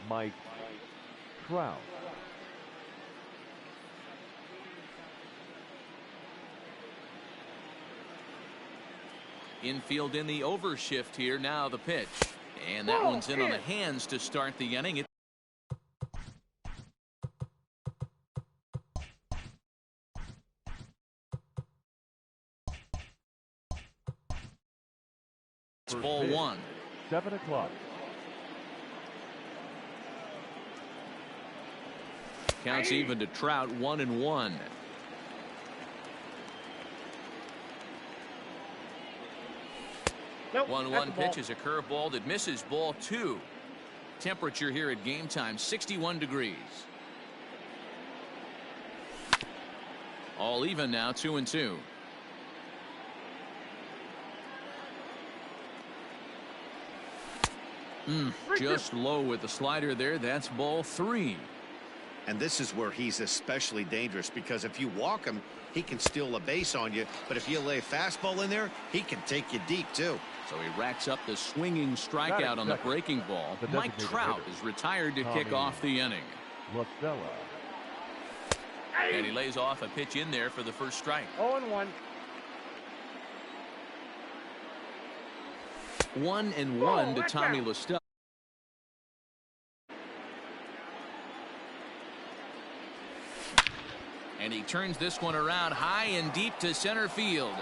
Mike Trout. Infield in the overshift here. Now the pitch. And that one's in on the hands to start the inning. It's ball one. 7 o'clock. Counts even to Trout, 1-1. Nope, 1-1 pitch is a curveball that misses, ball two. Temperature here at game time, 61 degrees. All even now, 2-2. Just low with the slider there. That's ball three. And this is where he's especially dangerous, because if you walk him, he can steal a base on you. But if you lay a fastball in there, he can take you deep, too. So he racks up the swinging strikeout on the breaking ball. Mike Trout is retired to kick off the inning. And he lays off a pitch in there for the first strike. 0-1. 1-1 to Tommy La Stella. And he turns this one around high and deep to center field.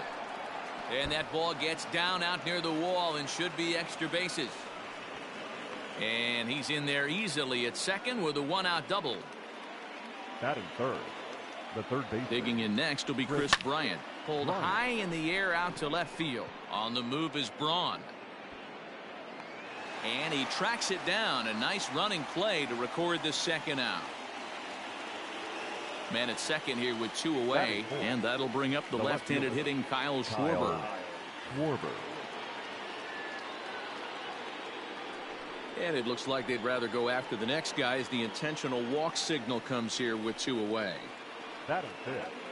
And that ball gets down out near the wall and should be extra bases. And he's in there easily at second with a one-out double. Batting third. The third base. Digging in next will be Chris Bryant. Pulled high in the air out to left field. On the move is Braun. And he tracks it down. A nice running play to record the second out. Man at second here with two away, and that'll bring up the left-handed hitting Kyle Schwarber. And it looks like they'd rather go after the next guy as the intentional walk signal comes here with two away.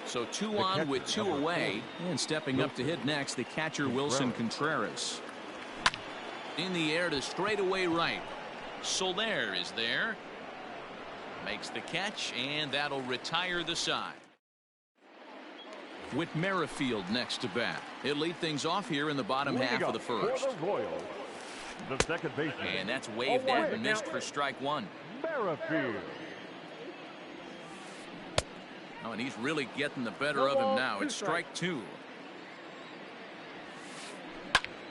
So two on with two away, and stepping up to hit next, the catcher Wilson Contreras. In the air to straightaway right. Soler is there. Makes the catch, and that'll retire the side. With Merrifield next to bat. He'll lead things off here in the bottom half of the first. The second baseman. And that's waved at and missed for strike one. Merrifield. Oh, and he's really getting the better of him now. It's strike two.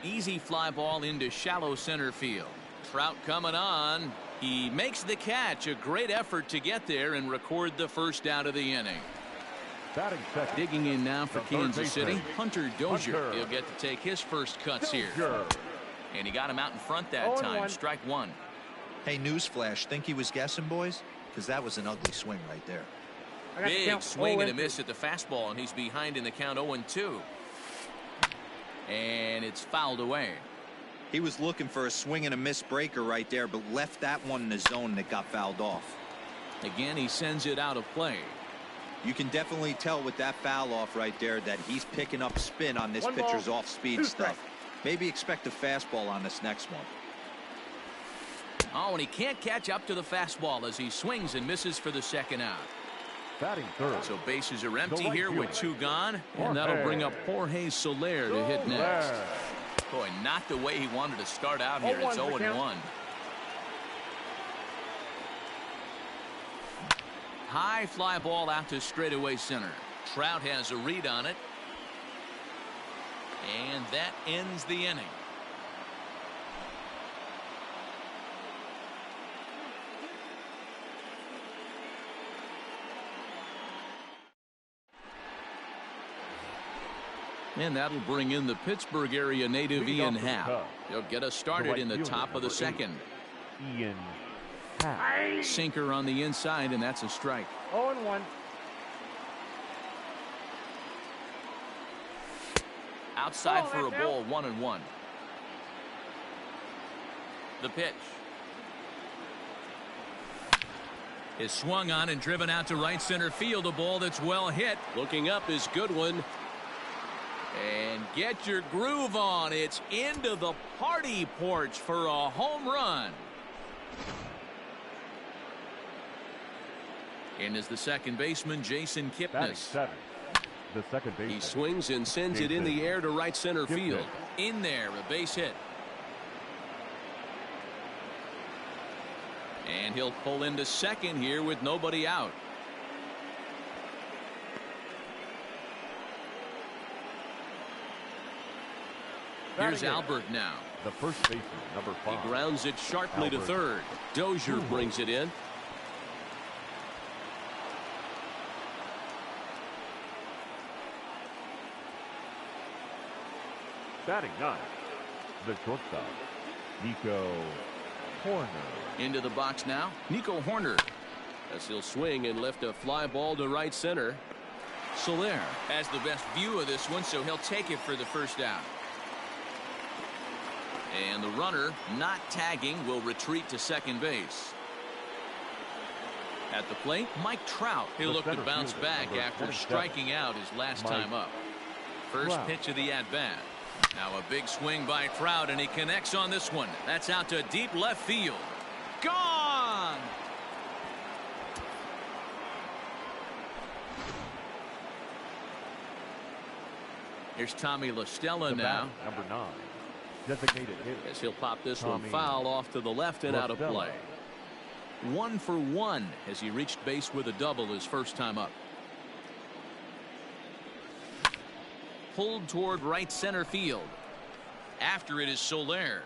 Easy fly ball into shallow center field. Trout coming on. He makes the catch. A great effort to get there and record the first out of the inning. Digging in now for Kansas City, Hunter Dozier. He'll get to take his first cuts here. And he got him out in front that time. Strike one. Hey, newsflash, think he was guessing, boys? Because that was an ugly swing right there. Big swing and a miss at the fastball, and he's behind in the count 0-2. And it's fouled away. He was looking for a swing and a miss breaker right there, but left that one in the zone that got fouled off. Again, he sends it out of play. You can definitely tell with that foul off right there that he's picking up spin on this pitcher's off-speed stuff. Maybe expect a fastball on this next one. Oh, and he can't catch up to the fastball as he swings and misses for the second out. Batting third. So bases are empty here with two gone, and that'll bring up Jorge Soler to hit next. Boy, not the way he wanted to start out here. It's 0-1. High fly ball out to straightaway center. Trout has a read on it. And that ends the inning. And that'll bring in the Pittsburgh area native Ian Happ. He'll get us started in the top of the second. Ian Happ. Sinker on the inside, and that's a strike. 0-1. Outside for a ball, 1-1. The pitch is swung on and driven out to right center field. A ball that's well hit. Looking up is Goodwin. And get your groove on. It's into the party porch for a home run. And is the second baseman, Jason Kipnis. The second baseman. He swings and sends it in the air to right center field. In there, a base hit. And he'll pull into second here with nobody out. Here's Albert now. The first baseman, number 5. He grounds it sharply to third. Dozier brings it in. Batting 9. The shortstop, Nico Horner. Into the box now, Nico Horner. As he'll swing and lift a fly ball to right center. Soler has the best view of this one, so he'll take it for the first out. And the runner, not tagging, will retreat to second base. At the plate, Mike Trout. He'll look to bounce back after striking out his last time up. First pitch of the at-bat. Now a big swing by Trout, and he connects on this one. That's out to deep left field. Gone! Here's Tommy La Stella now. Number 9. Designated hitter. As he'll pop this one foul off to the left and out of play. 1 for 1 as he reached base with a double his first time up. Pulled toward right center field. After it is Soler.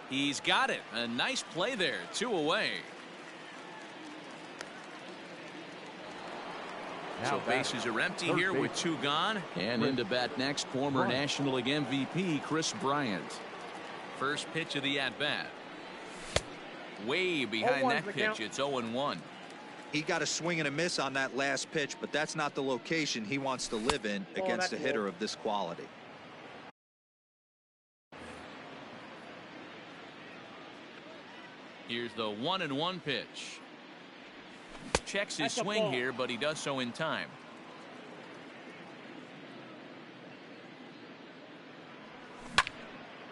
He's got it. A nice play there. 2 away. So bases are empty here with 2 gone. And into bat next, former National League MVP Chris Bryant. First pitch of the at-bat. Way behind that pitch. It's 0-1. He got a swing and a miss on that last pitch, but that's not the location he wants to live in against a hitter of this quality. Here's the 1-1 pitch. Checks his swing here, but he does so in time.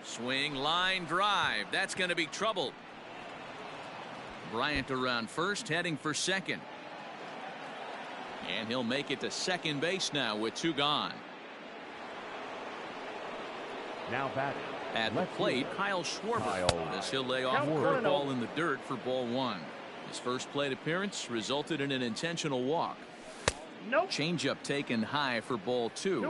Swing, line drive. That's going to be trouble. Bryant around first, heading for second. And he'll make it to second base now with 2 gone. Now batting. At the plate, Kyle Schwarber. As he'll lay off a curveball in the dirt for ball 1. His first plate appearance resulted in an intentional walk. Changeup taken high for ball 2.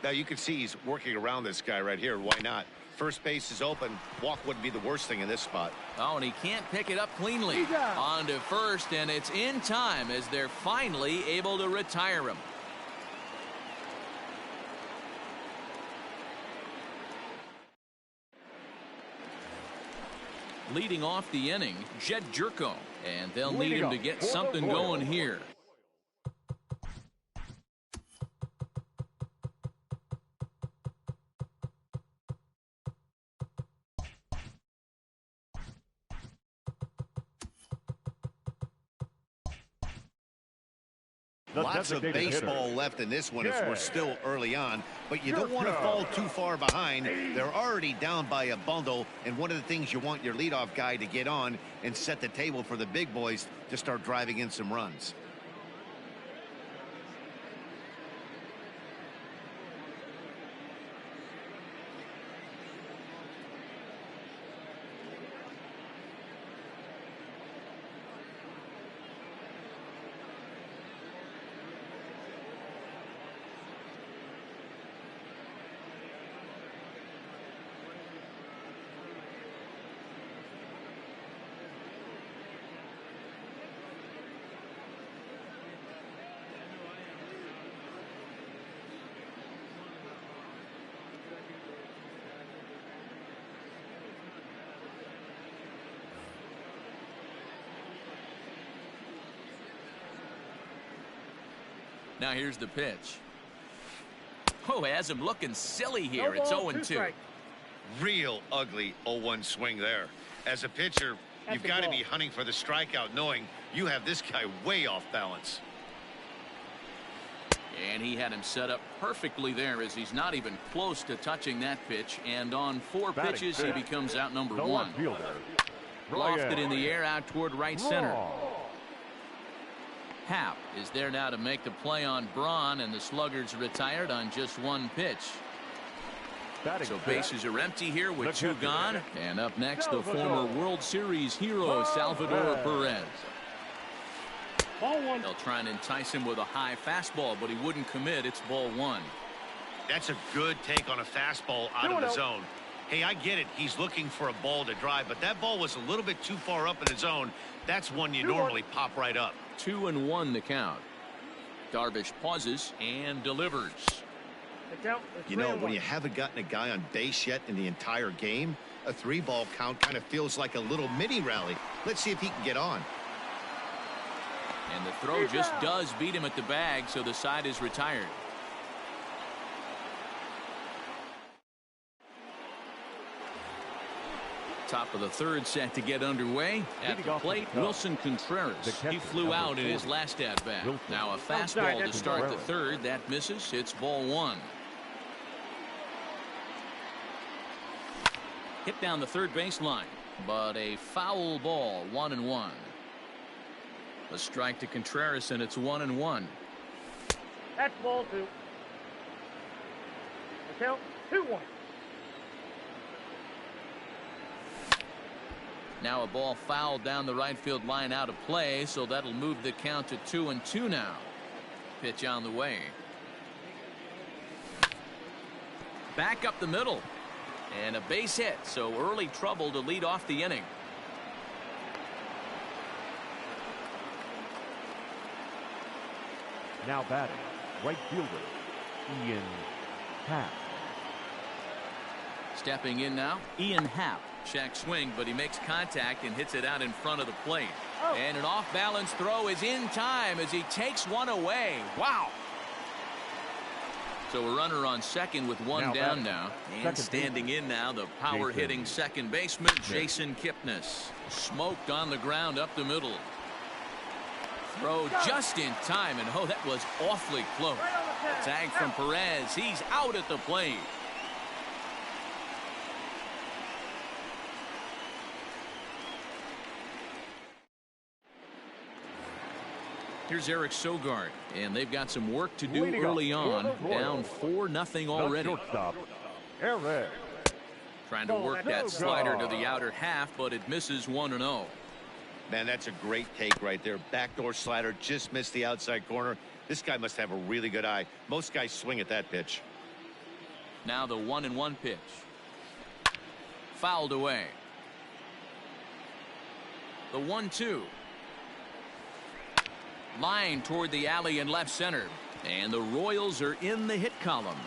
Now you can see he's working around this guy right here. Why not? First base is open. Walk wouldn't be the worst thing in this spot. Oh, and he can't pick it up cleanly. On to first, and it's in time as they're finally able to retire him. Leading off the inning, Jed Jerko, and they'll need him to get something going here. Lots of baseball left in this one as we're still early on, but you don't want to fall too far behind. They're already down by a bundle, and one of the things you want your leadoff guy to get on and set the table for the big boys to start driving in some runs. Now here's the pitch. Oh, has him looking silly here. It's 0-2. Real ugly 0-1 swing there. As a pitcher, you've got to be hunting for the strikeout, knowing you have this guy way off balance. And he had him set up perfectly there as he's not even close to touching that pitch. And on 4 pitches, he becomes out number 1. Lofted in the air out toward right center. Happ is there now to make the play on Braun, and the Sluggers retired on just one pitch. So bases are empty here with two gone. And up next, the former World Series hero, Salvador Perez. They'll try and entice him with a high fastball, but he wouldn't commit. It's ball one. That's a good take on a fastball out of the zone. Hey, I get it. He's looking for a ball to drive, but that ball was a little bit too far up in the zone. That's one you normally pop right up. 2-1 the count. Darvish pauses and delivers. You know, when you haven't gotten a guy on base yet in the entire game, a 3-ball count kind of feels like a little mini rally. Let's see if he can get on. And the throw just does beat him at the bag, so the side is retired. Top of the third set to get underway. At the plate, Wilson Contreras. He flew out in his last at-bat. Now a fastball to start the third. That misses. It's ball one. Hit down the third baseline, but a foul ball. 1-1. A strike to Contreras, and it's 1-1. That's ball two. The count 2-1. Now a ball fouled down the right field line out of play, so that'll move the count to 2-2 now. Pitch on the way. Back up the middle. And a base hit, so early trouble to lead off the inning. Now batting, right fielder, Ian Happ. Stepping in now, Ian Happ. Check swing, but he makes contact and hits it out in front of the plate. And an off-balance throw is in time as he takes one away. Wow. So a runner on second with one down now. And standing in now, the power-hitting second baseman, Jason Kipnis. Smoked on the ground up the middle. Throw just in time, and oh, that was awfully close. Tag from Perez. He's out at the plate. Here's Eric Sogard, and they've got some work to do early on. Down 4-0 already. Eric. Trying to work that slider to the outer half, but it misses 1-0. Man, that's a great take right there. Backdoor slider just missed the outside corner. This guy must have a really good eye. Most guys swing at that pitch. Now the 1-1 pitch. Fouled away. The 1-2. Line toward the alley in left center. And the Royals are in the hit column.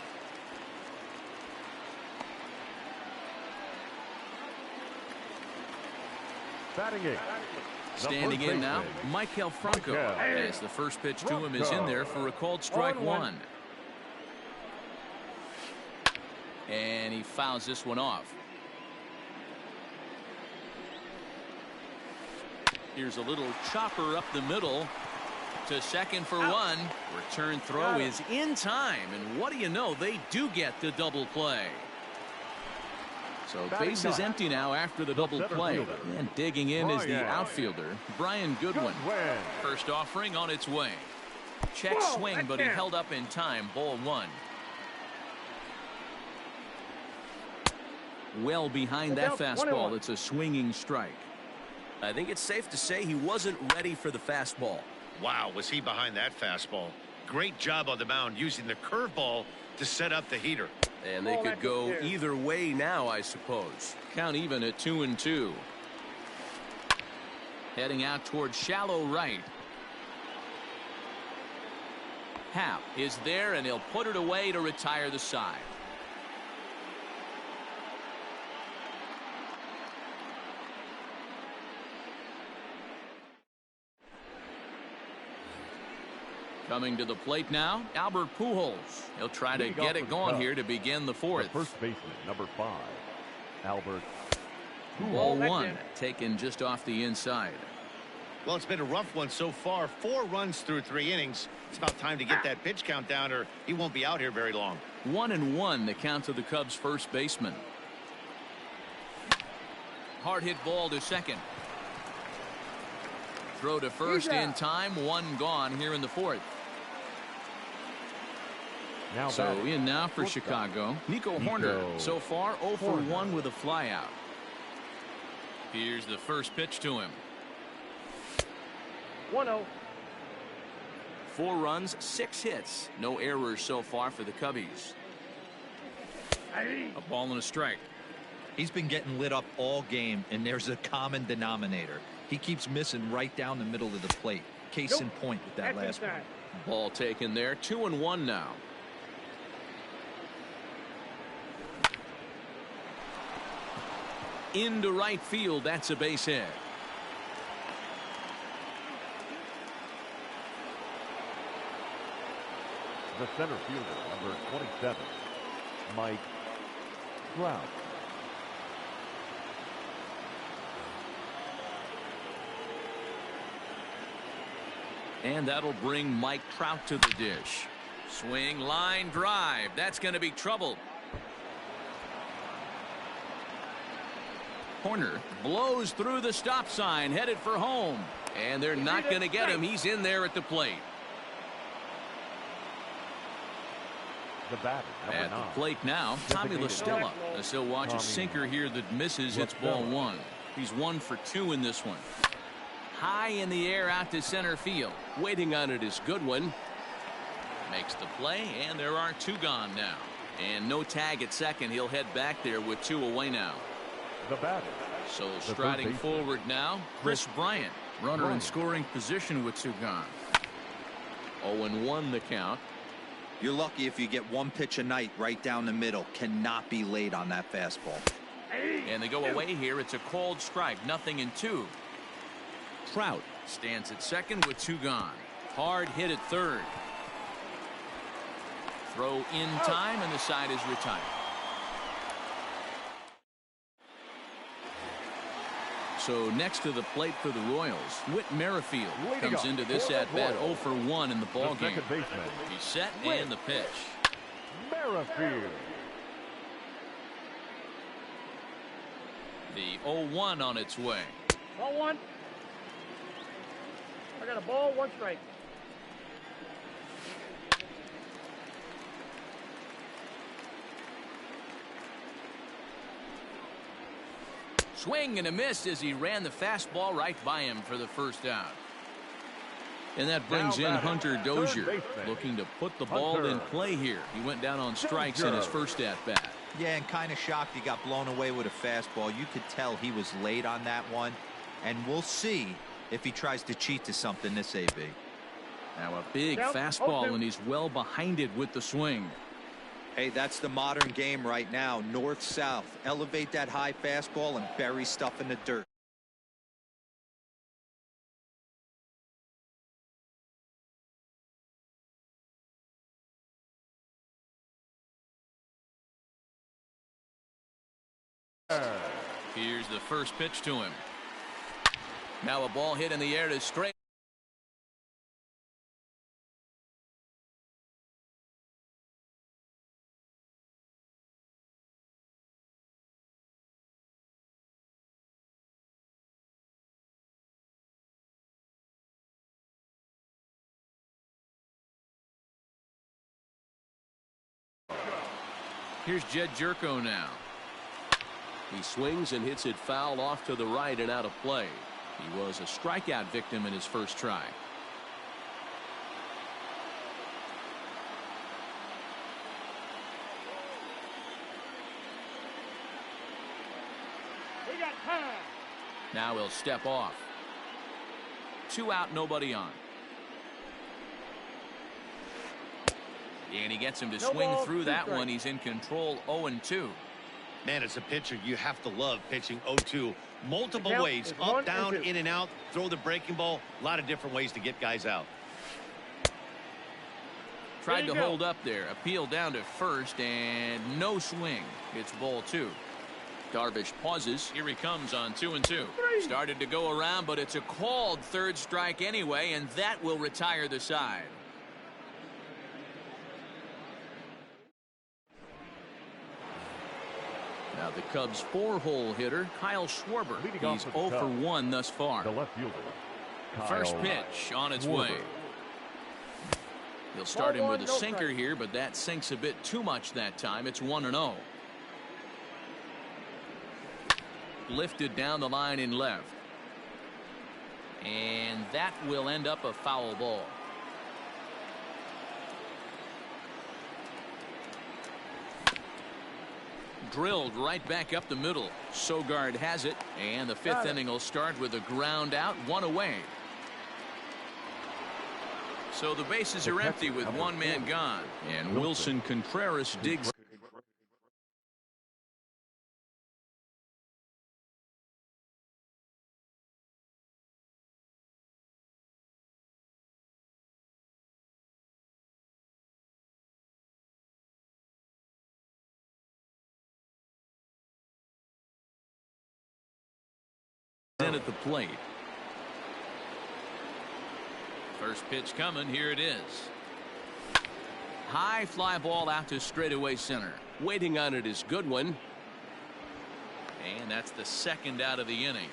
Batting eight. Standing in now, Michael Franco. As the first pitch to him is in there for a called strike one. And he fouls this one off. Here's a little chopper up the middle to second for one. Return throw is in time, and what do you know, they do get the double play. So base is empty now after the double play. And digging in is the outfielder, Brian Goodwin. First offering on its way. Check swing, but he held up in time. Ball one. Well behind that fastball. It's a swinging strike. I think it's safe to say he wasn't ready for the fastball. Wow, was he behind that fastball. Great job on the mound using the curveball to set up the heater. And they could go either way now, I suppose. Count even at 2-2. Heading out towards shallow right. Happ is there, and he'll put it away to retire the side. Coming to the plate now, Albert Pujols. He'll try to get it going here to begin the fourth. The first baseman, number 5, Albert Pujols. Ball one, taken just off the inside. Well, it's been a rough one so far. 4 runs through 3 innings. It's about time to get that pitch count down, or he won't be out here very long. 1-1 the count to the Cubs first baseman. Hard hit ball to second. Throw to first in time. One gone here in the fourth. So in now for Chicago, Nico Horner. So far 0 for 1 with a flyout. Here's the first pitch to him. 1-0. 4 runs, 6 hits. No errors so far for the Cubbies. A ball and a strike. He's been getting lit up all game, and there's a common denominator. He keeps missing right down the middle of the plate. Case in point with that last one. Ball taken there. 2-1 now. Into right field. That's a base hit. The center fielder, number 27, Mike Trout. And that'll bring Mike Trout to the dish. Swing, line drive. That's going to be trouble. Horner blows through the stop sign, headed for home. And they're not going to get him. He's in there at the plate. The batter, at the plate now, Tommy La Stella, as he'll watch a sinker here that misses. It's ball 1. He's 1 for 2 in this one. High in the air out to center field. Waiting on it is Goodwin. Makes the play, and there are 2 gone now. And no tag at second. He'll head back there with 2 away now. The batter. So striding forward now, Chris Bryant. Runner in scoring position with 2 gone. 0-1 the count. You're lucky if you get 1 pitch a night right down the middle. Cannot be late on that fastball. And they go away here. It's a called strike. 0-2. Trout stands at second with 2 gone. Hard hit at third. Throw in time, and the side is retired. So next to the plate for the Royals, Whit Merrifield comes into this at-bat 0 for 1 in the ball game. He's set and the pitch. Merrifield. The 0-1 on its way. Ball 1. I got a ball, 1 strike. Swing and a miss as he ran the fastball right by him for the first out. And that brings in Hunter Dozier, looking to put the ball in play here. He went down on strikes in his first at-bat. Yeah, and kind of shocked he got blown away with a fastball. You could tell he was late on that one, and we'll see if he tries to cheat to something this AB. Now a big fastball, and he's well behind it with the swing. Hey, that's the modern game right now. North-south. Elevate that high fastball and bury stuff in the dirt. Here's the first pitch to him. Now a ball hit in the air to straight. Here's Jed Jerko now. He swings and hits it foul off to the right and out of play. He was a strikeout victim in his first try. We got time. Now he'll step off. 2 out, nobody on. And he gets him to swing through that one. He's in control. 0-2. Man, as a pitcher, you have to love pitching 0-2. Multiple ways, up, down, in and out, throw the breaking ball. A lot of different ways to get guys out. Tried to hold up there. Appeal down to first, and no swing. It's ball 2. Darvish pauses. Here he comes on 2-2. Started to go around, but it's a called third strike anyway, and that will retire the side. Now the Cubs' 4-hole hitter, Kyle Schwarber. He's 0 for 1 thus far. The left fielder, First pitch on its way. He'll start him with a sinker here, but that sinks a bit too much that time. It's 1-0. Lifted down the line in left. And that will end up a foul ball. Drilled right back up the middle. Sogard has it, and the fifth inning will start with a ground out, one away. So the bases are empty with one man gone, and Wilson Contreras digs in at the plate. First pitch coming. Here it is. High fly ball out to straightaway center. Waiting on it is Goodwin. And that's the second out of the inning.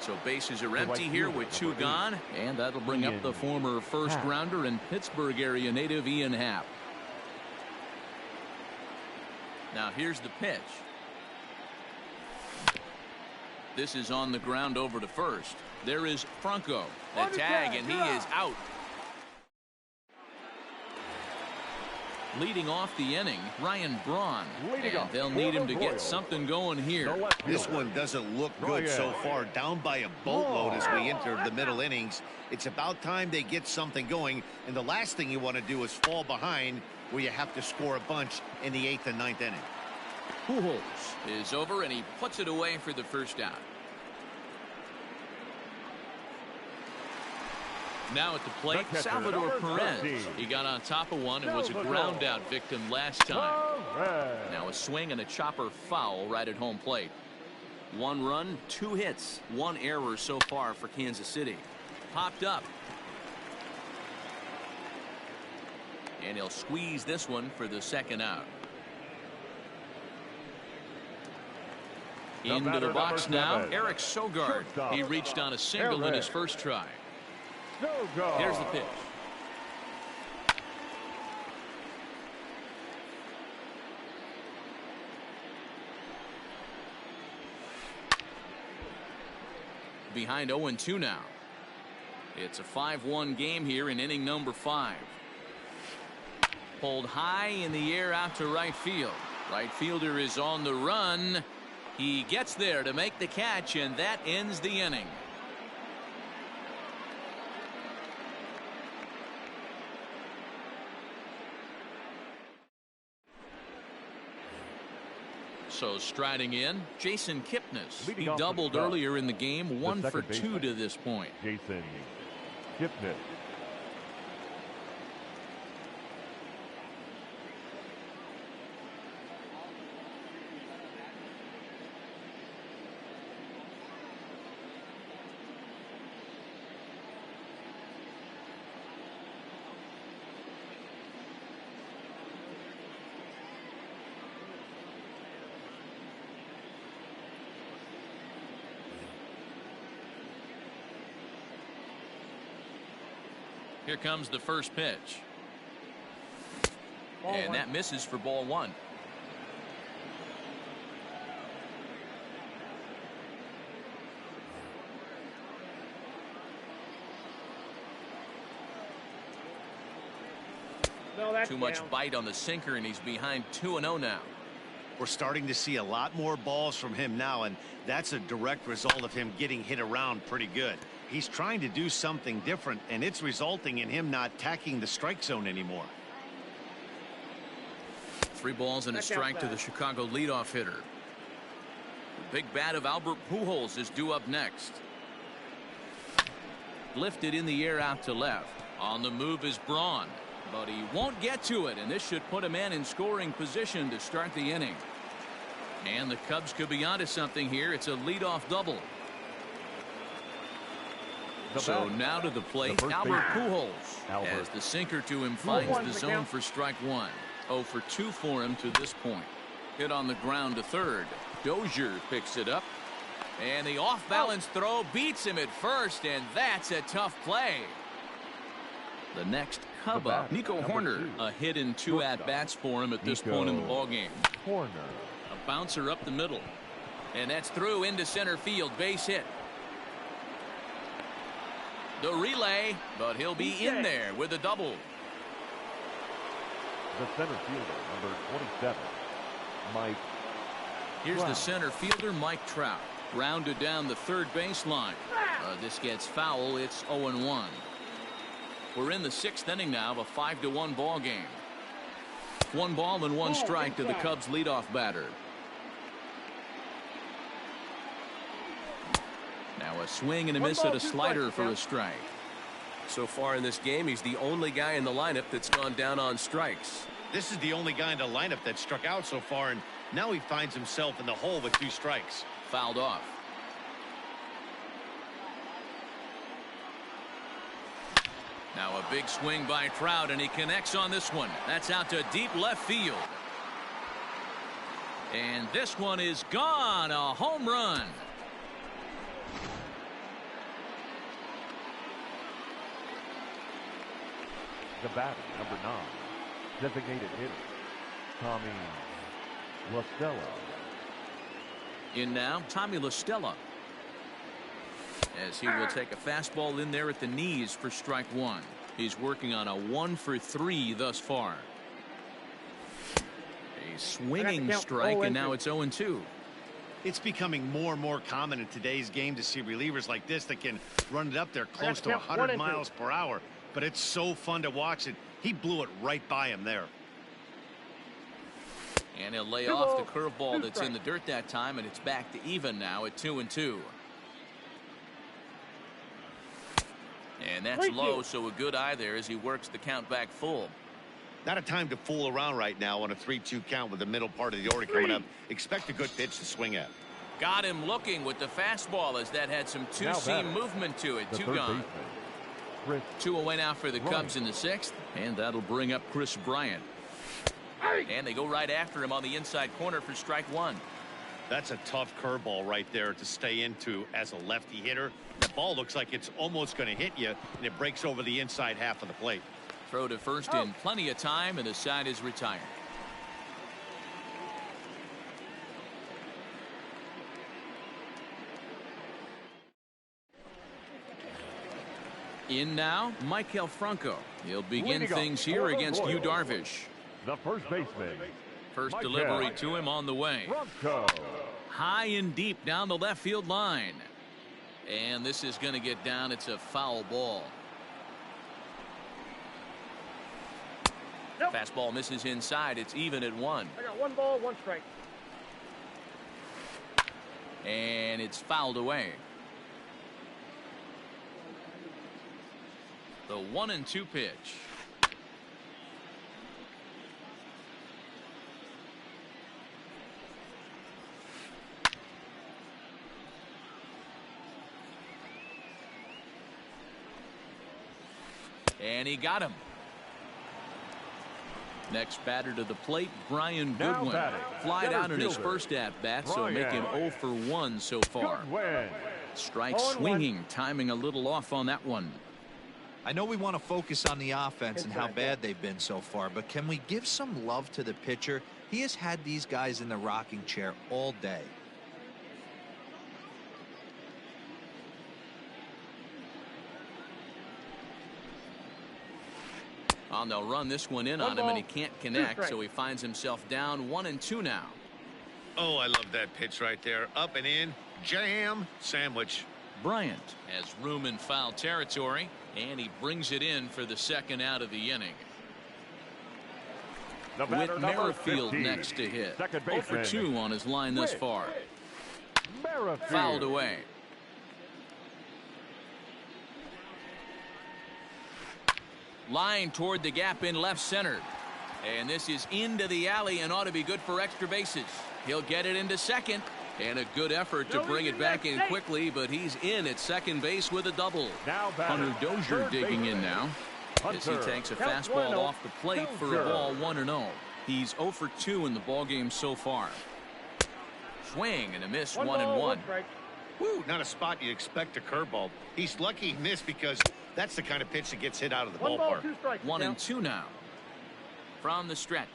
So bases are empty here with two gone, and that'll bring up the former first rounder and Pittsburgh area native Ian Happ. Now here's the pitch. This is on the ground over to first. There is Franco. The tag, and he is out. Leading off the inning, Ryan Braun. And they'll need him to get something going here. This one doesn't look good so far. Down by a boatload as we enter the middle innings. It's about time they get something going. And the last thing you want to do is fall behind where you have to score a bunch in the 8th and 9th inning. Pujols is over, and he puts it away for the first out. Now at the plate, Salvador Perez. He got on top of one and was a ground out victim last time. Now a swing and a chopper foul right at home plate. 1 run, 2 hits, 1 error so far for Kansas City. Popped up. And he'll squeeze this one for the second out. Into the box now, Eric Sogard. He reached on a single in his first try. Here's the pitch. Behind 0-2 now. It's a 5-1 game here in inning number 5. Pulled high in the air out to right field. Right fielder is on the run. He gets there to make the catch, and that ends the inning. So striding in, Jason Kipnis. He doubled earlier in the game, 1 for 2 to this point. Jason Kipnis. Here comes the first pitch. And that misses for ball 1. Too much bite on the sinker, and he's behind 2-0 now. We're starting to see a lot more balls from him now, and that's a direct result of him getting hit around pretty good. He's trying to do something different, and it's resulting in him not tacking the strike zone anymore. 3 balls and a strike to the Chicago leadoff hitter. The big bat of Albert Pujols is due up next. Lifted in the air out to left. On the move is Braun, but he won't get to it, and this should put a man in scoring position to start the inning. And the Cubs could be onto something here. It's a leadoff double. So now to the plate, Albert Pujols. As the sinker to him finds the zone for strike 1. 0 for 2 for him to this point. Hit on the ground to third. Dozier picks it up. And the off-balance throw beats him at first, and that's a tough play. The next Cub up, Nico Horner. A hit and 2 at-bats for him at this point in the ballgame. Horner. A bouncer up the middle. And that's through into center field. Base hit. The relay, but he'll be in there with a double. The center fielder, number 27, Mike. Here's the center fielder, Mike Trout. Rounded down the third baseline. This gets foul. It's 0-1. We're in the 6th inning now of a 5-1 ball game. 1 ball and 1 strike to the Cubs leadoff batter. Now a swing and a miss at a slider for a strike. So far in this game, he's the only guy in the lineup that's gone down on strikes. This is the only guy in the lineup that struck out so far, and now he finds himself in the hole with 2 strikes. Fouled off. Now a big swing by Trout, and he connects on this one. That's out to deep left field. And this one is gone. A home run. The batter, number 9, designated hitter, Tommy La Stella. In now, Tommy La Stella. As he will take a fastball in there at the knees for strike 1. He's working on a 1 for 3 thus far. A swinging strike, and now it's 0-2. It's becoming more and more common in today's game to see relievers like this that can run it up there close to 100 miles per hour. But it's so fun to watch it. He blew it right by him there. And he'll lay off the curveball that's in the dirt that time, and it's back to even now at 2-2. And that's low, so a good eye there as he works the count back full. Not a time to fool around right now on a 3-2 count with the middle part of the order coming up. Expect a good pitch to swing at. Got him looking with the fastball as that had some two-seam movement to it. 2 gone. 2 away now for the Cubs in the 6th, and that'll bring up Chris Bryant. And they go right after him on the inside corner for strike 1. That's a tough curveball right there to stay into as a lefty hitter. The ball looks like it's almost going to hit you, and it breaks over the inside half of the plate. Throw to first in plenty of time, and the side is retired. In now, Maikel Franco. He'll begin things here against Yu Darvish. The first baseman. First delivery to him on the way. Franco. High and deep down the left field line. And this is going to get down. It's a foul ball. Fastball misses inside. It's even at 1. I got 1 ball, 1 strike. And it's fouled away. The 1-2 pitch. And he got him. Next batter to the plate, Brian Goodwin. Flied out in his first at-bat, so make him 0 for 1 so far. Strike swinging, timing a little off on that one. I know we want to focus on the offense and how bad they've been so far, but can we give some love to the pitcher? He has had these guys in the rocking chair all day. Oh, they'll run this one in on him, and he can't connect, so he finds himself down 1-2 now. Oh, I love that pitch right there. Up and in, jam, sandwich. Bryant has room in foul territory, and he brings it in for the second out of the inning. With Merrifield next to hit. 0 for 2 on his line thus far. Fouled away. Line toward the gap in left center. And this is into the alley and ought to be good for extra bases. He'll get it into second. And a good effort to bring it back in quickly, but he's in at second base with a double. Hunter Dozier digging in now as he takes a fastball off the plate for a ball 1-0. He's 0 for 2 in the ballgame so far. swing and a miss. 1-1. One strike. Woo, not a spot you expect a curveball. He's lucky he missed because that's the kind of pitch that gets hit out of the One ball, ballpark. 2 strikes. 1-2 now. From the stretch.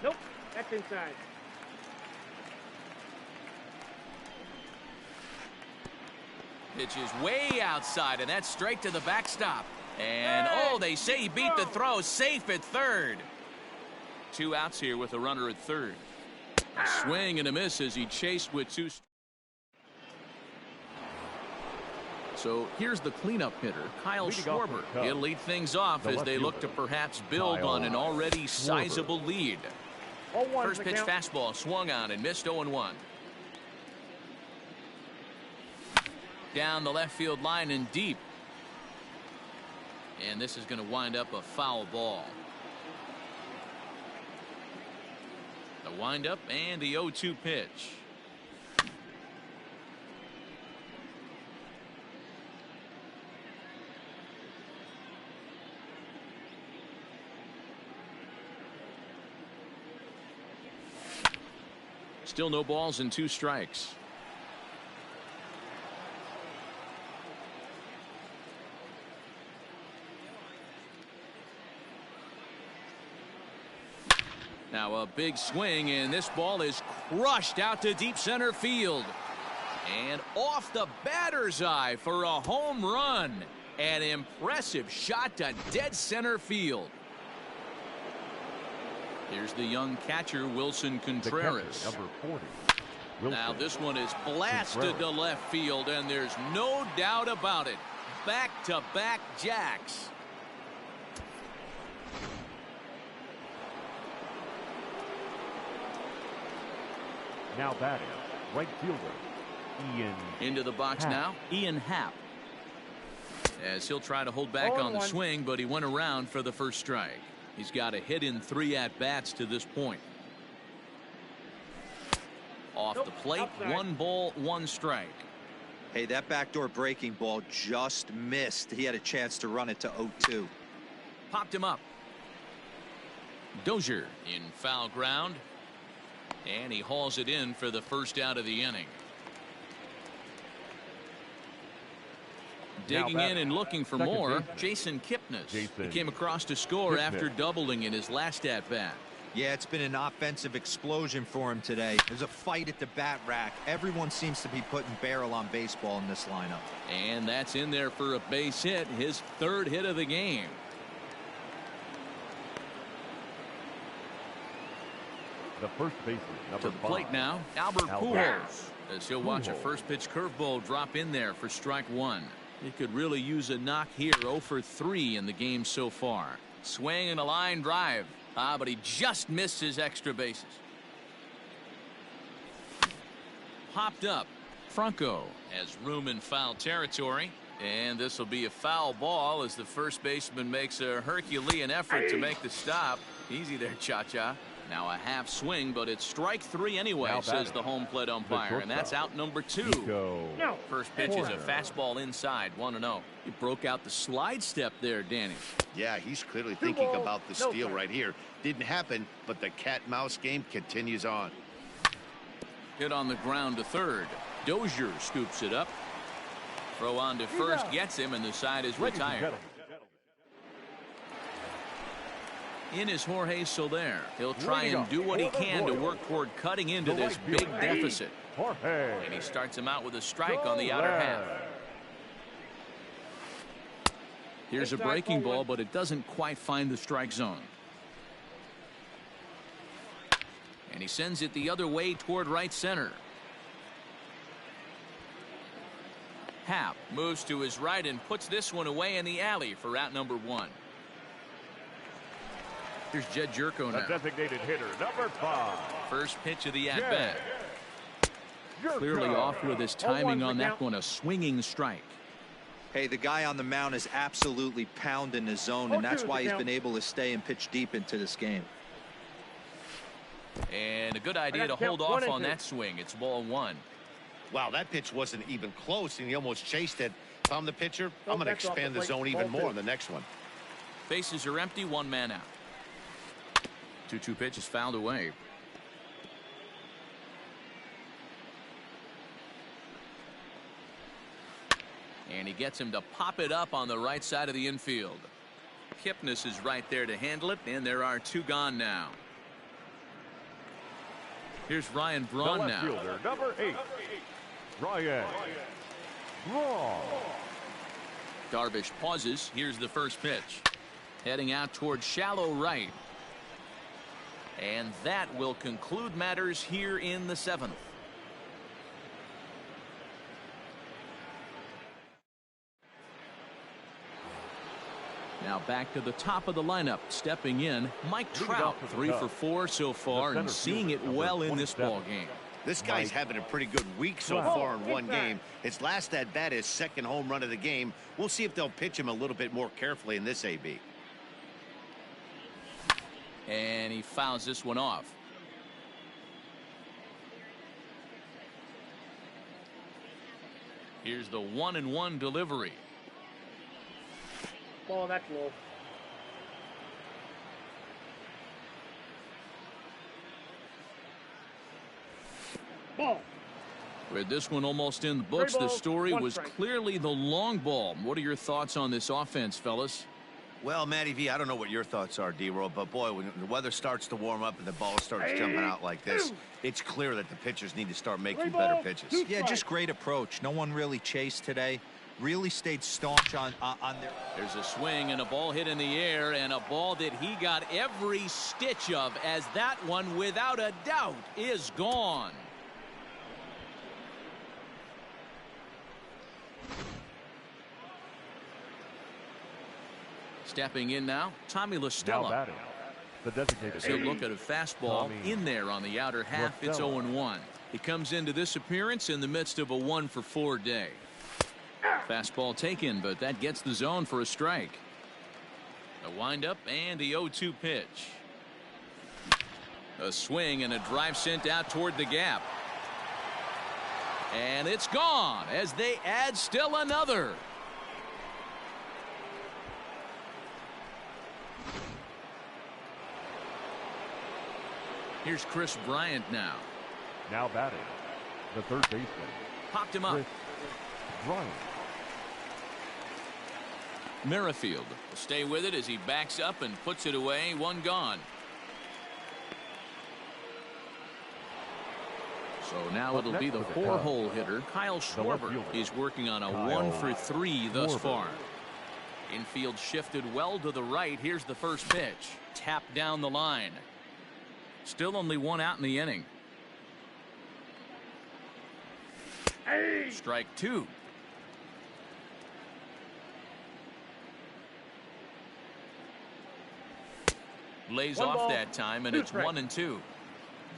Nope, that's inside. Pitch is way outside, and that's straight to the backstop. And, oh, they say he beat the throw. Safe at third. 2 outs here with a runner at third. A swing and a miss as he chased with 2. So here's the cleanup hitter, Kyle Schwarber. He'll lead things off as they look to perhaps build on an already sizable lead. First pitch fastball swung on and missed. 0-1. Down the left field line and deep. And this is going to wind up a foul ball. The windup and the 0-2 pitch. Still no balls and 2 strikes. Now a big swing, and this ball is crushed out to deep center field. And off the batter's eye for a home run. An impressive shot to dead center field. Here's the young catcher, Wilson Contreras. Number 40. Now this one is blasted to left field, and there's no doubt about it. Back-to-back jacks. Now batting, right fielder, Ian. Into the box Happ. now, Ian Happ. As he'll try to hold back on the swing, but he went around for the first strike. He's got a hit in 3 at-bats to this point. Off the plate, 1 ball, 1 strike. Hey, that backdoor breaking ball just missed. He had a chance to run it to 0-2. Popped him up. Dozier in foul ground. And he hauls it in for the first out of the inning. Digging in and looking for more, Jason Kipnis. He came across to score after doubling in his last at-bat. Yeah, it's been an offensive explosion for him today. There's a fight at the bat rack. Everyone seems to be putting barrel on baseball in this lineup. And that's in there for a base hit, his 3rd hit of the game. The first baseman, number To the plate 5. now, Albert Pujols. As he'll watch a first pitch curveball drop in there for strike 1. He could really use a knock here. 0 for 3 in the game so far. Swing and a line drive. But he just missed his extra bases. Popped up. Franco has room in foul territory. And this will be a foul ball as the first baseman makes a Herculean effort to make the stop. Easy there, Cha-Cha. Now a half swing, but it's strike 3 anyway, says the home plate umpire. And that's out number 2. No. First pitch is a fastball inside, 1-0. He broke out the slide step there, Danny. Yeah, he's clearly thinking about the steal right here. Didn't happen, but the cat-mouse game continues on. Hit on the ground to third. Dozier scoops it up. Throw on to first, gets him, and the side is retired. In is Jorge Soler. He'll try and do what he can to work toward cutting into this big deficit. And he starts him out with a strike on the outer half. Here's a breaking ball, but it doesn't quite find the strike zone. And he sends it the other way toward right center. Happ moves to his right and puts this one away in the alley for out number 1. Here's Jed Jerko now. The designated hitter, number 5. First pitch of the at-bat. Clearly off with his timing on that one, a swinging strike. Hey, the guy on the mound is absolutely pounding the zone, and that's why he's been able to stay and pitch deep into this game. And a good idea to hold off on that swing. It's ball 1. Wow, that pitch wasn't even close, and he almost chased it. If I'm the pitcher, I'm going to expand the zone even more on the next one. Bases are empty, 1 man out. 2-2 pitch is fouled away. And he gets him to pop it up on the right side of the infield. Kipnis is right there to handle it, and there are 2 gone now. Here's Ryan Braun now. Fielder, number 8, Ryan Braun. Darvish pauses. Here's the first pitch. Heading out towards shallow right. And that will conclude matters here in the 7th. Now back to the top of the lineup. Stepping in, Mike Trout, 3 for 4 so far, and seeing it well in this ball game. This guy's having a pretty good week so far in one game. His last at bat is second home run of the game. We'll see if they'll pitch him a little bit more carefully in this AB. And he fouls this one off. Here's the 1-1 delivery. Ball, that's low. Ball. With this one almost in the books, the story was clearly the long ball. What are your thoughts on this offense, fellas? Well, Matty V, I don't know what your thoughts are, D-Roll, but boy, when the weather starts to warm up and the ball starts jumping out like this, it's clear that the pitchers need to start making better pitches. Yeah, just great approach. No one really chased today. Really stayed staunch on their... There's a swing and a ball hit in the air, and a ball that he got every stitch of, as that one, without a doubt, is gone. Stepping in now, Tommy La Stella. The designated He'll look at a fastball in there on the outer half. It's 0-1. He comes into this appearance in the midst of a 1-for-4 day. Fastball taken, but that gets the zone for a strike. A windup and the 0-2 pitch. A swing and a drive sent out toward the gap. And it's gone as they add still another. Here's Chris Bryant now. Now batting, the third baseman. Popped him up. Bryant. Merrifield will stay with it as he backs up and puts it away. 1 gone. So now it'll be the 4-hole hitter, Kyle Schwarber. He's working on a 1-for-3 thus far. Infield shifted well to the right. Here's the first pitch. Tapped down the line. Still only 1 out in the inning. Strike 2. Lays off that time, and it's 1-2.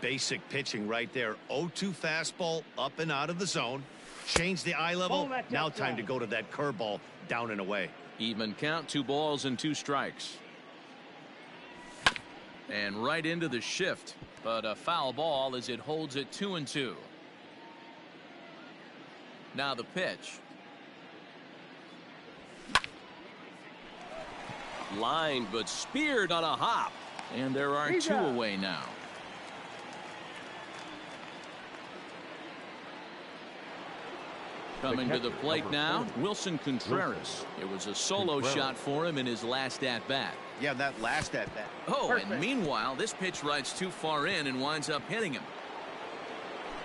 Basic pitching right there. 0-2 fastball up and out of the zone. Change the eye level. Now time to go to that curveball down and away. Even count, 2 balls and 2 strikes. And right into the shift, but a foul ball as it holds it 2-2. Now the pitch. Lined but speared on a hop, and there are 2 away now. Coming to the plate now, Wilson Contreras. It was a solo shot for him in his last at-bat. Yeah, that last at-bat. Oh, and meanwhile, this pitch rides too far in and winds up hitting him.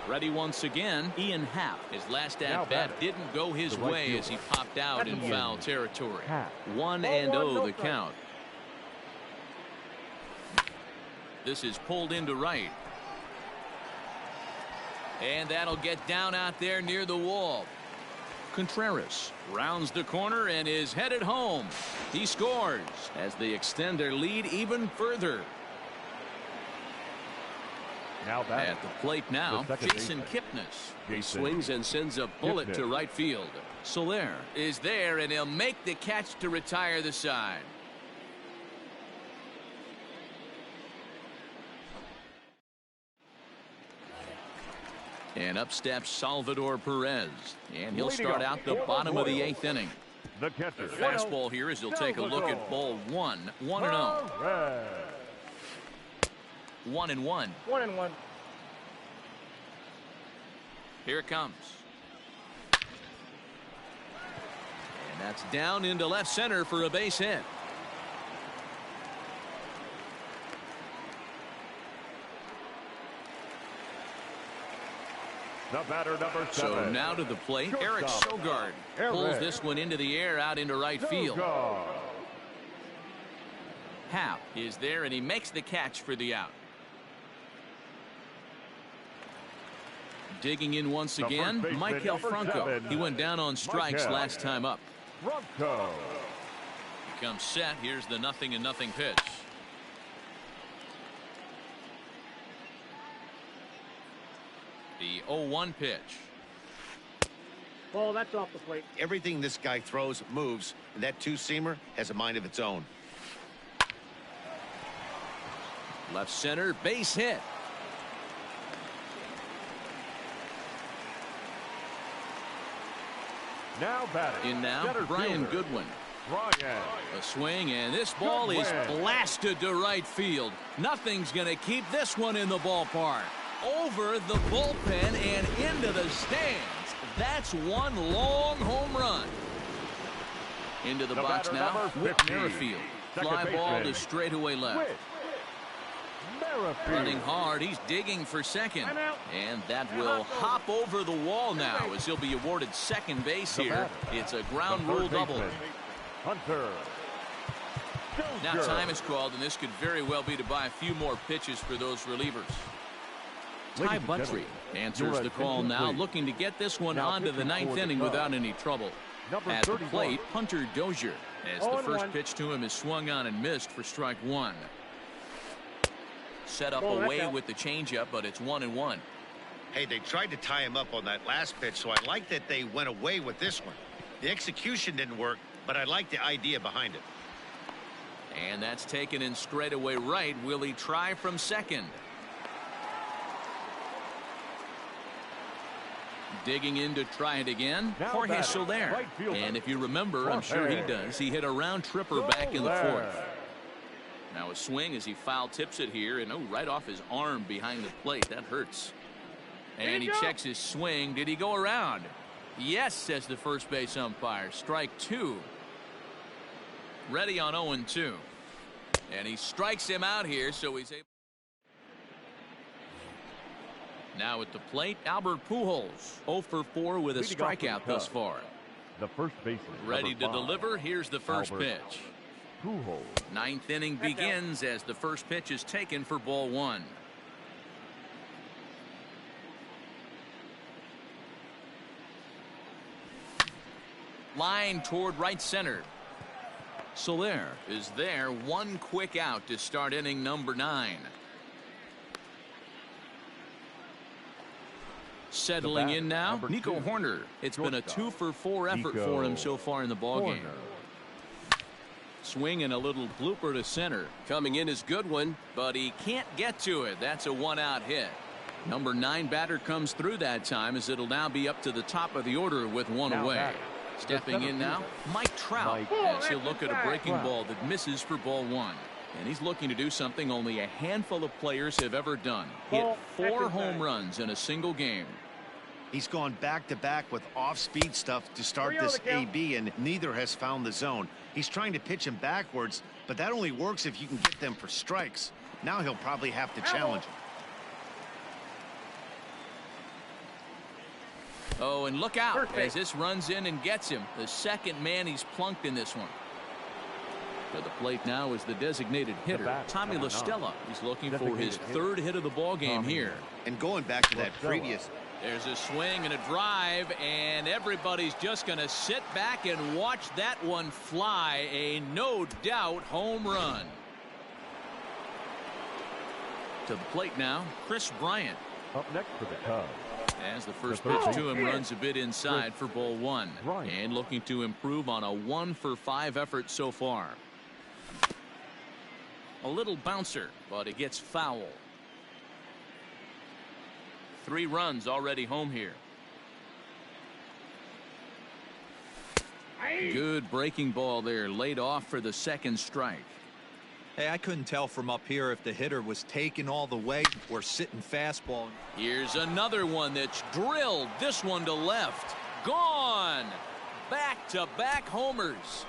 Ready once again, Ian Happ. His last at-bat didn't go his way as he popped out in foul territory. 1-0 the count. This is pulled into right. And that'll get down out there near the wall. Contreras rounds the corner and is headed home. He scores as they extend their lead even further. Now back at the plate now, Jason Kipnis. He swings and sends a bullet to right field. Soler is there, and he'll make the catch to retire the side. And up steps Salvador Perez, and he'll start out the bottom of the 8th inning. The catcher. Fastball here as he'll take a look at ball 1. 1-0. 1-1. 1-1. Here it comes. And that's down into left center for a base hit. The batter, number 7. So now to the plate, Eric Sogard pulls this one into the air out into right field. Happ is there, and he makes the catch for the out. Digging in once again, Michael Franco. He went down on strikes last time up. Franco. He comes set. Here's the 0-0 pitch. The 0-1 pitch. Ball, that's off the plate. Everything this guy throws moves, and that two-seamer has a mind of its own. Left center, base hit. Now batting. In now, center Brian fielder. Goodwin. Ryan. A swing, and this ball is blasted to right field. Nothing's going to keep this one in the ballpark. Over the bullpen and into the stands. That's one long home run. Into the box batter, now, number Whit 50. Merrifield. Second Fly ball baseman. to straightaway left. Whit Merrifield. Running hard, he's digging for second. Timeout. And that will hop over the wall now as he'll be awarded second base The here. batter, It's a the ground third rule double. baseman, Hunter. Now Dozier. time is called, and this could very well be to buy a few more pitches for those relievers. Ty Ladies and Buttrey gentlemen, answers your the call attention, now, please. looking to get this one Now onto the pitching ninth for the inning Cubs. without any trouble. Number At the 31. plate, Hunter Dozier, as the 0-1. first pitch to him is swung on and missed for strike one. Set up Ball, that's away out. with the changeup, but it's 1-1. Hey, they tried to tie him up on that last pitch, so I like that they went away with this one. The execution didn't work, but I like the idea behind it. And that's taken in straightaway right. Will he try from second? Digging in to try it again, Now Jorge batting, Soler. right fielder, And if you remember, I'm sure he Jorge does, he hit a round tripper back in the Soler. fourth. Now a swing as he foul tips it here, and right off his arm behind the plate. That hurts. And he checks his swing. Did he go around? Yes, says the first base umpire. Strike two. Ready on 0-2. And he strikes him out here, so he's able. Now at the plate, Albert Pujols, 0 for 4 with a Leading off for the strikeout thus Cubs. far. The first baseman. Ready to number 5. deliver. Here's the first Albert pitch. Pujols. Ninth inning begins as the first pitch is taken for ball one. Line toward right center. Soler is there. One quick out to start inning number 9. Settling in now, number Nico 2. Horner. It's been a Shortstop. 2 for 4 effort Nico for him so far in the ballgame. Horner. Swing and a little blooper to center. Coming in is Goodwin, but he can't get to it. That's a one-out hit. Number 9 batter comes through that time, as it'll now be up to the top of the order with one Now away. batting, the Stepping center in now, fielder, Mike Trout, Mike as he'll look at a breaking Trout. ball that misses for ball one. And he's looking to do something only a handful of players have ever done. Hit Ball, 4 exercise. home runs in a single game. He's gone back-to-back with off-speed stuff to start 3-0 this the count. AB, and neither has found the zone. He's trying to pitch him backwards, but that only works if you can get them for strikes. Now he'll probably have to challenge him. Oh, and look out Perfect. as this runs in and gets him. The second man he's plunked in this one. To the plate now is the designated hitter, batter, Tommy number La Stella. 9. He's looking for Designated his hitter, third hit of the ball game Tommy. here. And going back to that Stella. previous, There's a swing and a drive, and everybody's just going to sit back and watch that one fly. A no doubt home run. To the plate now, Chris Bryant. Up next for the Cubs. As the first The third pitch to him baseman. runs a bit inside for ball one. Bryant. And looking to improve on a 1 for 5 effort so far. A little bouncer, but it gets foul. 3 runs already home here. Good breaking ball there, laid off for the second strike. Hey, I couldn't tell from up here if the hitter was taking all the way or sitting fastball. Here's another one that's drilled. This one to left. Gone. Back-to-back homers.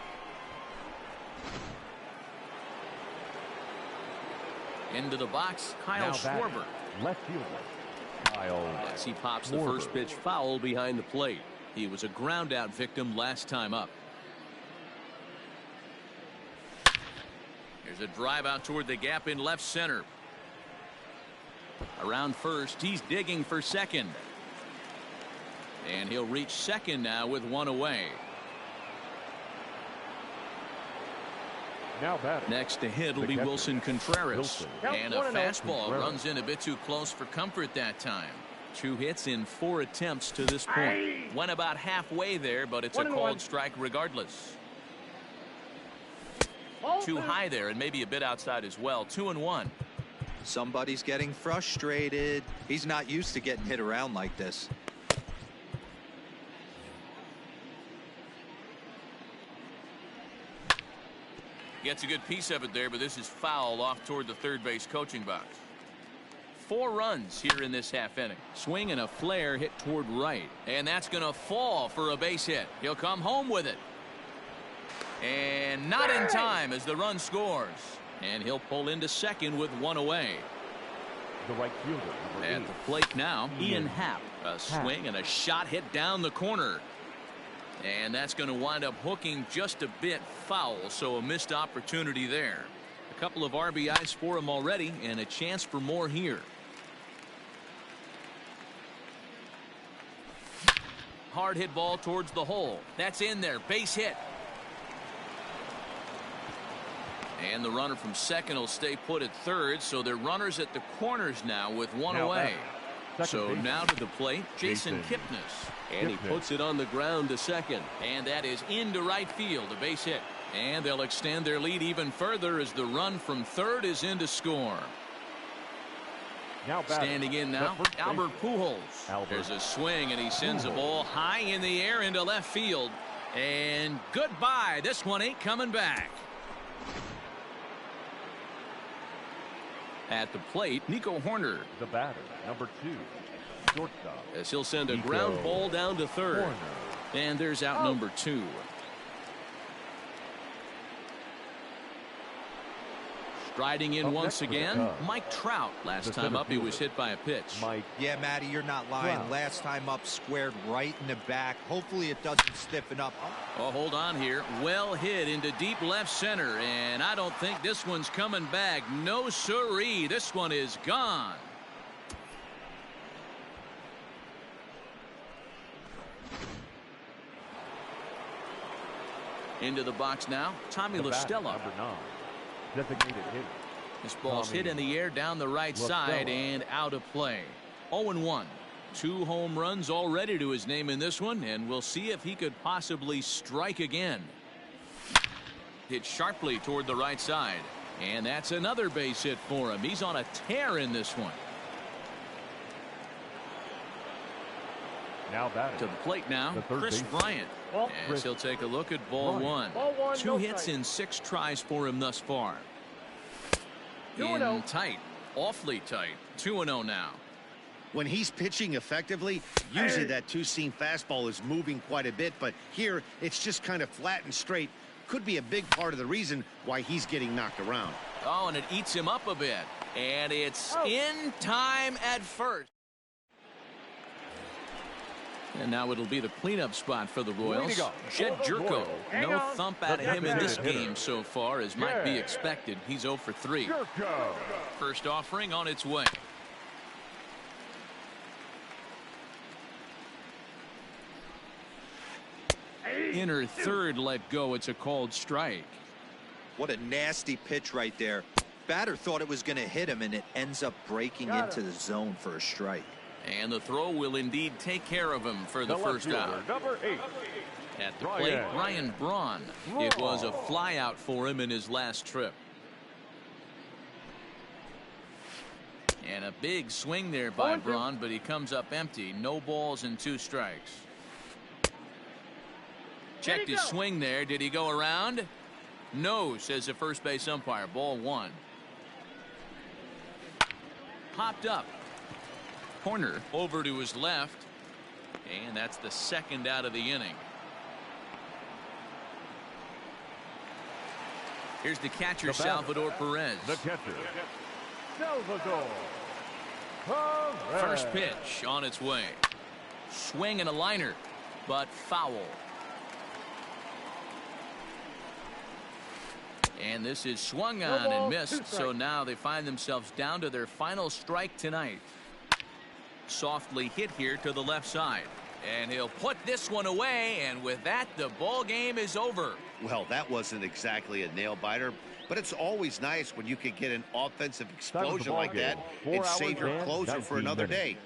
Into the box, Kyle Schwarber. Left fielder, Kyle As he pops the first pitch foul behind the plate. He was a ground-out victim last time up. Here's a drive out toward the gap in left center. Around first, he's digging for second. And he'll reach second now with one away. Now batting. Next to hit will be Wilson Contreras. And a fastball runs in a bit too close for comfort that time. 2 hits in 4 attempts to this point. Went about halfway there, but it's a called strike regardless. Too high there and maybe a bit outside as well. 2-1. Somebody's getting frustrated. He's not used to getting hit around like this. Gets a good piece of it there, but this is foul off toward the third base coaching box. 4 runs here in this half inning. Swing and a flare hit toward right. And that's going to fall for a base hit. He'll come home with it. And not in time as the run scores. And he'll pull into second with one away. The right fielder. At the plate now, Ian Happ. A swing and a shot hit down the corner. And that's going to wind up hooking just a bit foul, so a missed opportunity there. A couple of RBIs for him already, and a chance for more here. Hard hit ball towards the hole. That's in there. Base hit. And the runner from second will stay put at third, so they're runners at the corners now with one away. So now to the plate, Jason Kipnis. And he puts it on the ground to second. And that is into right field, a base hit. And they'll extend their lead even further as the run from third is in to score. Standing in now, Albert Pujols. There's a swing, and he sends a ball high in the air into left field. And goodbye. This one ain't coming back. At the plate, Nico Horner. The batter, number 2, shortstop. As he'll send a ground ball down to third. Horner. And there's out number 2. Striding in once again, Mike Trout. Last time up, he was hit by a pitch. Yeah, Matty, you're not lying. Last time up, squared right in the back. Hopefully it doesn't stiffen up. Oh, hold on here. Well hit into deep left center, and I don't think this one's coming back. No siree. This one is gone. Into the box now, Tommy La Stella. Number 9. Designated hitter. This ball's hit in the air down the right side and out of play. 0-1. 2 home runs already to his name in this one, and we'll see if he could possibly strike again. Hit sharply toward the right side, and that's another base hit for him. He's on a tear in this one. Now batting. To the plate now, Chris Bryant. As he'll take a look at ball one. 2 hits in 6 tries for him thus far. In tight, awfully tight. 2-0 now. When he's pitching effectively, usually that 2-seam fastball is moving quite a bit, but here it's just kind of flat and straight. Could be a big part of the reason why he's getting knocked around. Oh, and it eats him up a bit. And it's in time at first. And now it'll be the cleanup spot for the Royals. Jed Jerko. No thump out of him in this game so far, as might be expected. He's 0 for 3. First offering on its way. Inner third let go. It's a called strike. What a nasty pitch right there. Batter thought it was going to hit him, and it ends up breaking into the zone for a strike. And the throw will indeed take care of him for the first out. Number 8. At the plate, Ryan Braun. It was a fly out for him in his last trip. And a big swing there by Braun, but he comes up empty. No balls and 2 strikes. Checked his swing there. Did he go around? No, says the first base umpire. Ball 1. Popped up. Corner over to his left, and that's the second out of the inning. Here's the catcher, Salvador Perez. The catcher, Salvador Perez. First pitch on its way. Swing and a liner, but foul. And this is swung on and missed, so now they find themselves down to their final strike tonight. Softly hit here to the left side. And he'll put this one away, and with that, the ball game is over. Well, that wasn't exactly a nail-biter, but it's always nice when you can get an offensive explosion like that and save your closer for another day.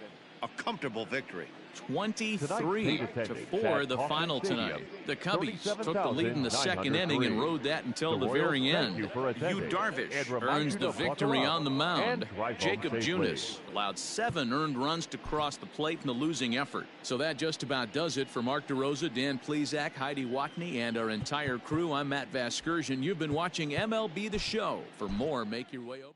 A comfortable victory. 23-4 the final tonight. The Cubbies took the lead in the second inning and rode that until the very end. Yu Darvish earns the victory on the mound. Jacob Junis allowed 7 earned runs to cross the plate in the losing effort. So that just about does it for Mark DeRosa, Dan Plesac, Heidi Watney, and our entire crew. I'm Matt Vasgersian. You've been watching MLB The Show. For more, make your way over.